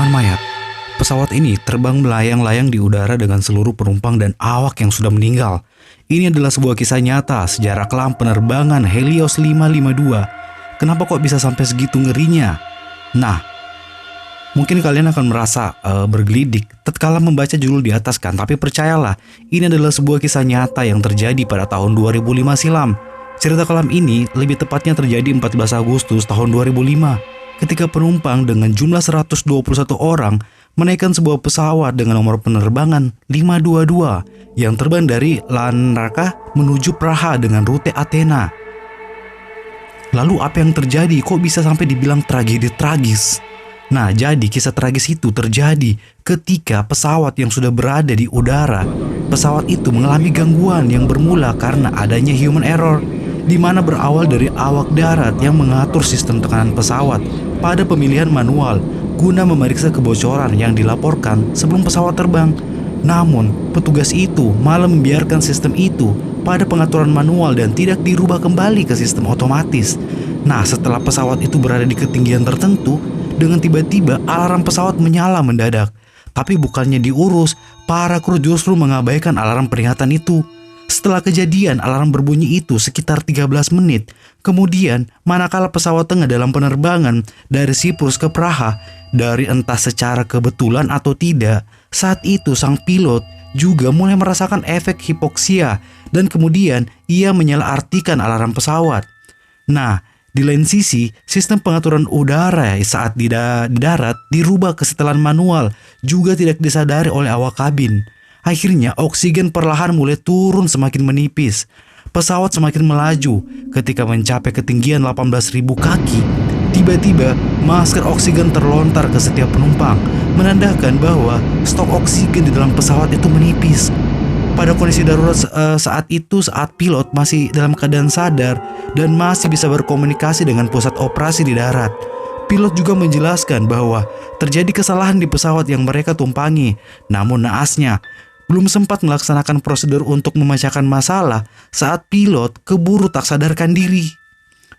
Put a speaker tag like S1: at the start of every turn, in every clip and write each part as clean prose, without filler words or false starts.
S1: potongan mayat. Pesawat ini terbang melayang-layang di udara dengan seluruh penumpang dan awak yang sudah meninggal. Ini adalah sebuah kisah nyata sejarah kelam penerbangan Helios 552. Kenapa kok bisa sampai segitu ngerinya? Nah, mungkin kalian akan merasa bergelidik tatkala membaca judul di atas kan, tapi percayalah, ini adalah sebuah kisah nyata yang terjadi pada tahun 2005 silam. Cerita kelam ini lebih tepatnya terjadi 14 Agustus tahun 2005 ketika penumpang dengan jumlah 121 orang menaikkan sebuah pesawat dengan nomor penerbangan 522 yang terbang dari Larnaca menuju Praha dengan rute Athena. Lalu apa yang terjadi? Kok bisa sampai dibilang tragedi tragis? Nah, jadi kisah tragis itu terjadi ketika pesawat yang sudah berada di udara, pesawat itu mengalami gangguan yang bermula karena adanya human error, di mana berawal dari awak darat yang mengatur sistem tekanan pesawat pada pemilihan manual guna memeriksa kebocoran yang dilaporkan sebelum pesawat terbang. Namun, petugas itu malah membiarkan sistem itu pada pengaturan manual dan tidak dirubah kembali ke sistem otomatis. Nah, setelah pesawat itu berada di ketinggian tertentu, dengan tiba-tiba alarm pesawat menyala mendadak. Tapi bukannya diurus, para kru justru mengabaikan alarm peringatan itu. Setelah kejadian alarm berbunyi itu sekitar 13 menit, kemudian manakala pesawat tengah dalam penerbangan dari Siprus ke Praha, dari entah secara kebetulan atau tidak, saat itu sang pilot juga mulai merasakan efek hipoksia dan kemudian ia menyalahartikan alarm pesawat. Nah, di lain sisi, sistem pengaturan udara saat di darat dirubah ke setelan manual juga tidak disadari oleh awak kabin. Akhirnya oksigen perlahan mulai turun semakin menipis. Pesawat semakin melaju ketika mencapai ketinggian 18.000 kaki. Tiba-tiba masker oksigen terlontar ke setiap penumpang, menandakan bahwa stok oksigen di dalam pesawat itu menipis. Pada kondisi darurat saat pilot masih dalam keadaan sadar dan masih bisa berkomunikasi dengan pusat operasi di darat. Pilot juga menjelaskan bahwa terjadi kesalahan di pesawat yang mereka tumpangi. Namun naasnya, belum sempat melaksanakan prosedur untuk memecahkan masalah saat pilot keburu tak sadarkan diri.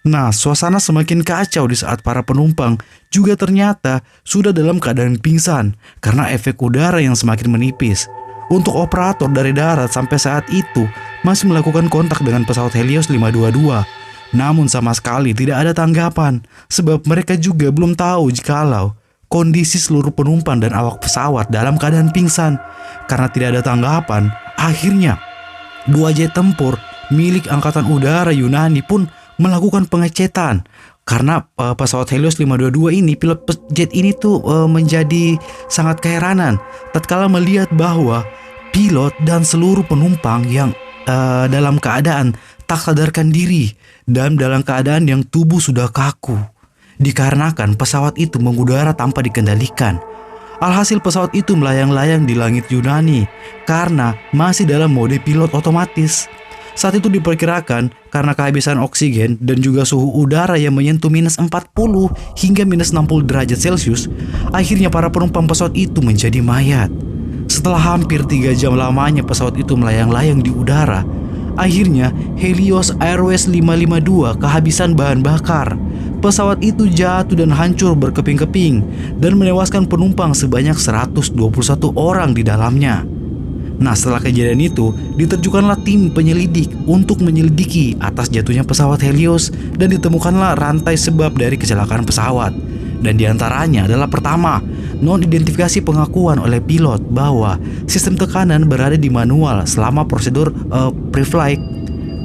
S1: Nah, suasana semakin kacau di saat para penumpang juga ternyata sudah dalam keadaan pingsan karena efek udara yang semakin menipis. Untuk operator dari darat sampai saat itu masih melakukan kontak dengan pesawat Helios 522. Namun sama sekali tidak ada tanggapan sebab mereka juga belum tahu jikalau kondisi seluruh penumpang dan awak pesawat dalam keadaan pingsan. Karena tidak ada tanggapan, akhirnya 2 jet tempur milik Angkatan Udara Yunani pun melakukan pengecetan. Karena pesawat Helios 522 ini, pilot jet ini tuh menjadi sangat keheranan tatkala melihat bahwa pilot dan seluruh penumpang yang dalam keadaan tak sadarkan diri dan dalam keadaan yang tubuh sudah kaku, dikarenakan pesawat itu mengudara tanpa dikendalikan. Alhasil pesawat itu melayang-layang di langit Yunani karena masih dalam mode pilot otomatis. Saat itu diperkirakan karena kehabisan oksigen dan juga suhu udara yang menyentuh minus 40 hingga minus 60 derajat Celcius, akhirnya para penumpang pesawat itu menjadi mayat. Setelah hampir 3 jam lamanya pesawat itu melayang-layang di udara, akhirnya Helios Airways 552 kehabisan bahan bakar. Pesawat itu jatuh dan hancur berkeping-keping dan menewaskan penumpang sebanyak 121 orang di dalamnya. Nah, setelah kejadian itu, diterjunkanlah tim penyelidik untuk menyelidiki atas jatuhnya pesawat Helios dan ditemukanlah rantai sebab dari kecelakaan pesawat. Dan diantaranya adalah pertama, non-identifikasi pengakuan oleh pilot bahwa sistem tekanan berada di manual selama prosedur pre-flight.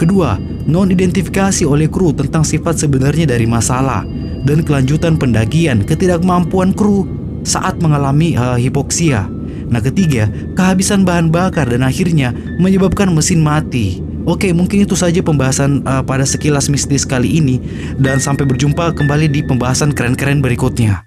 S1: Kedua, non-identifikasi oleh kru tentang sifat sebenarnya dari masalah dan kelanjutan pendakian ketidakmampuan kru saat mengalami hipoksia. Nah, ketiga, kehabisan bahan bakar dan akhirnya menyebabkan mesin mati. Oke, mungkin itu saja pembahasan pada sekilas mistis kali ini, dan sampai berjumpa kembali di pembahasan keren-keren berikutnya.